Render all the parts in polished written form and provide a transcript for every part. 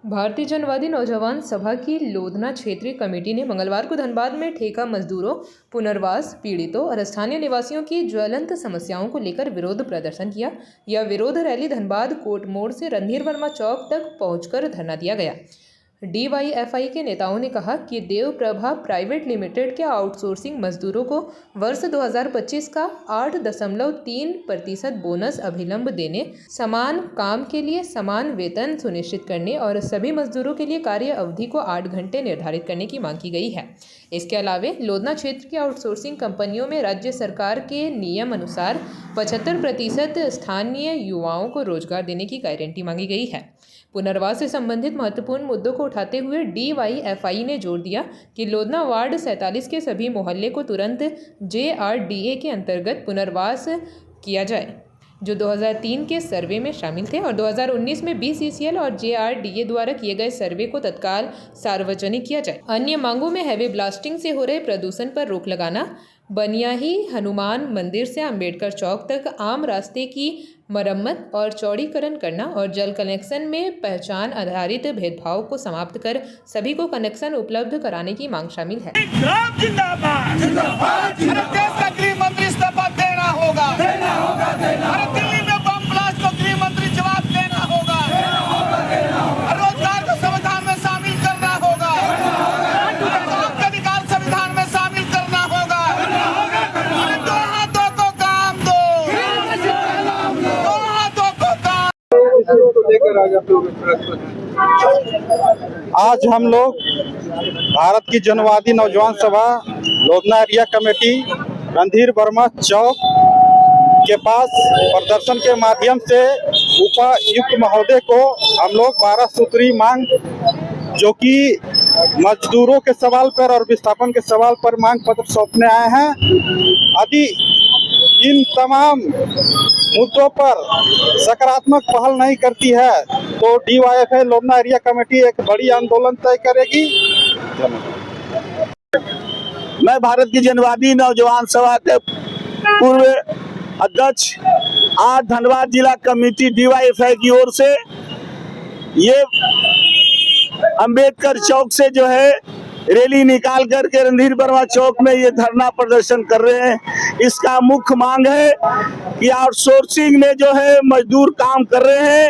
भारतीय जनवादी नौजवान सभा की लोधना क्षेत्रीय कमेटी ने मंगलवार को धनबाद में ठेका मजदूरों, पुनर्वास पीड़ितों और स्थानीय निवासियों की ज्वलंत समस्याओं को लेकर विरोध प्रदर्शन किया। यह विरोध रैली धनबाद कोर्ट मोड़ से रणधीर वर्मा चौक तक पहुंचकर धरना दिया गया। DYFI के नेताओं ने कहा कि देव प्रभा प्राइवेट लिमिटेड के आउटसोर्सिंग मजदूरों को वर्ष 2025 का 8.3% बोनस अभिलंब देने, समान काम के लिए समान वेतन सुनिश्चित करने और सभी मजदूरों के लिए कार्य अवधि को 8 घंटे निर्धारित करने की मांग की गई है। इसके अलावा लोधना क्षेत्र की आउटसोर्सिंग कंपनियों में राज्य सरकार के नियम अनुसार 75% स्थानीय युवाओं को रोजगार देने की गारंटी मांगी गई है। पुनर्वास से संबंधित महत्वपूर्ण मुद्दों को उठाते हुए DYFI ने जोर दिया कि लोधना वार्ड 47 के सभी मोहल्ले को तुरंत JRDA के अंतर्गत पुनर्वास किया जाए, जो 2003 के सर्वे में शामिल थे, और 2019 में BCCL और JRDA द्वारा किए गए सर्वे को तत्काल सार्वजनिक किया जाए। अन्य मांगों में हैवी ब्लास्टिंग से हो रहे प्रदूषण पर रोक लगाना, बनियाही हनुमान मंदिर से अंबेडकर चौक तक आम रास्ते की मरम्मत और चौड़ीकरण करना और जल कनेक्शन में पहचान आधारित भेदभाव को समाप्त कर सभी को कनेक्शन उपलब्ध कराने की मांग शामिल है। जिंदाबाद जिंदाबाद देश का गृह मंत्री इस्तीफा देना होगा। दिल्ली में बम ब्लास्ट को गृह मंत्री जवाब देना होगा। रोजगार को संविधान में शामिल करना होगा। काम का अधिकार संविधान में शामिल करना होगा। दो हाथों को काम दो, दो हाथों को काम। आज हम लोग भारत की जनवादी नौजवान सभा लोधना एरिया कमेटी रणधीर वर्मा चौक के पास प्रदर्शन के माध्यम से उपायुक्त महोदय को हम लोग 12 सूत्री मांग, जो कि मजदूरों के सवाल पर और विस्थापन के सवाल पर मांग पत्र सौंपने आए हैं। यदि इन तमाम मुद्दों पर सकारात्मक पहल नहीं करती है तो DYFI लोधना एरिया कमेटी एक बड़ी आंदोलन तय करेगी। मैं भारत की जनवादी नौजवान सभा के पूर्व अध्यक्ष, आज धनबाद जिला कमेटी DYFI की ओर से ये अंबेडकर चौक से जो है रैली निकाल करके रणधीर वर्मा चौक में ये धरना प्रदर्शन कर रहे हैं। इसका मुख्य मांग है कि आउटसोर्सिंग में जो है मजदूर काम कर रहे हैं,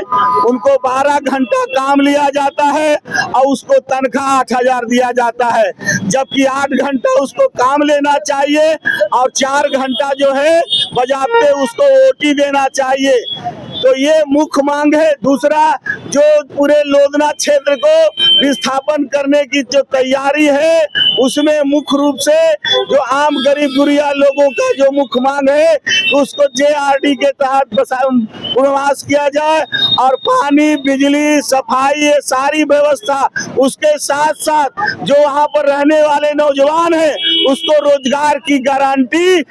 उनको 12 घंटा काम लिया जाता है और उसको तनख्वाह 8,000 दिया जाता है, जबकि 8 घंटा उसको काम लेना चाहिए और 4 घंटा जो है बजाते उसको OT देना चाहिए। तो ये मुख्य मांग है। दूसरा, जो पूरे लोधना क्षेत्र को विस्थापन करने की जो तैयारी है, उसमें मुख्य रूप से जो आम गरीब गुरिया लोगों का जो मुख्य मांग है, उसको JRD के तहत पुनर्वास किया जाए और पानी, बिजली, सफाई, ये सारी व्यवस्था, उसके साथ साथ जो वहाँ पर रहने वाले नौजवान हैं उसको रोजगार की गारंटी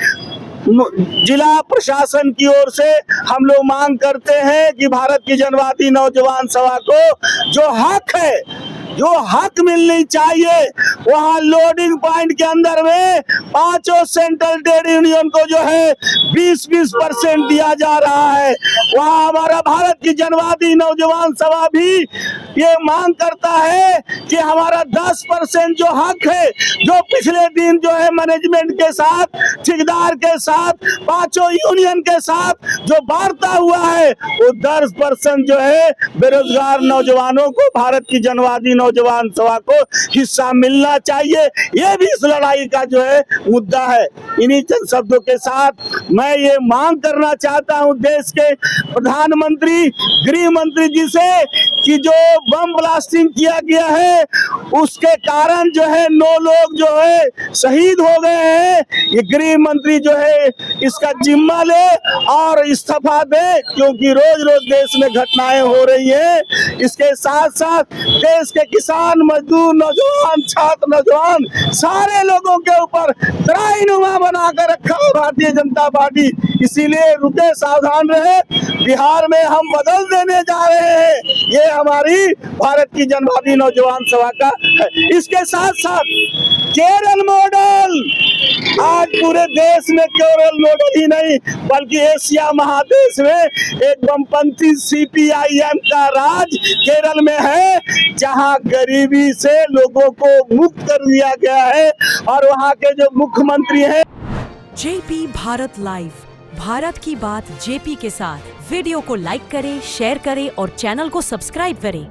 जिला प्रशासन की ओर से हम लोग मांग करते हैं कि भारत की जनवादी नौजवान सभा को जो हक है, जो हक मिलनी चाहिए, वहाँ लोडिंग पॉइंट के अंदर में 5 सेंट्रल ट्रेड यूनियन को जो है 20% दिया जा रहा है। वहाँ हमारा भारत की जनवादी नौजवान सभा भी ये मांग करता है कि हमारा 10% जो हक है, जो पिछले दिन जो है मैनेजमेंट के साथ, ठेकेदार के साथ, 5 यूनियन के साथ जो वार्ता हुआ है, वो 10% जो है बेरोजगार नौजवानों को भारत की जनवादी नौजवान सभा को हिस्सा मिलना चाहिए। ये भी इस लड़ाई का जो है मुद्दा है। इन्हीं चंद शब्दों के साथ मैं ये मांग करना चाहता हूँ देश के प्रधानमंत्री, गृह मंत्री जी से कि जो बम ब्लास्टिंग किया गया है उसके कारण जो है 9 लोग जो है शहीद हो गए हैं। ये गृह मंत्री जो है इसका जिम्मा ले और इस्तीफा दे, क्योंकि रोज रोज देश में घटनाएं हो रही हैं। इसके साथ साथ देश के किसान, मजदूर, नौजवान, छात्र, नौजवान, सारे लोगों के ऊपर त्राईनुमा बनाकर रखा है भारतीय जनता पार्टी। इसीलिए रुके, सावधान रहे। बिहार में हम बदल देने जा रहे हैं, ये हमारी भारत की जनवादी नौजवान सभा का है। इसके साथ साथ केरल मॉडल, आज पूरे देश में केवल मॉडल ही नहीं बल्कि एशिया महादेश में एक वामपंथी CPIM का राज केरल में है। जहां गरीबी से लोगों को मुक्त कर दिया गया है और वहां के जो मुख्यमंत्री हैं। जेपी भारत लाइव, भारत की बात जेपी के साथ। वीडियो को लाइक करें, शेयर करें और चैनल को सब्सक्राइब करें।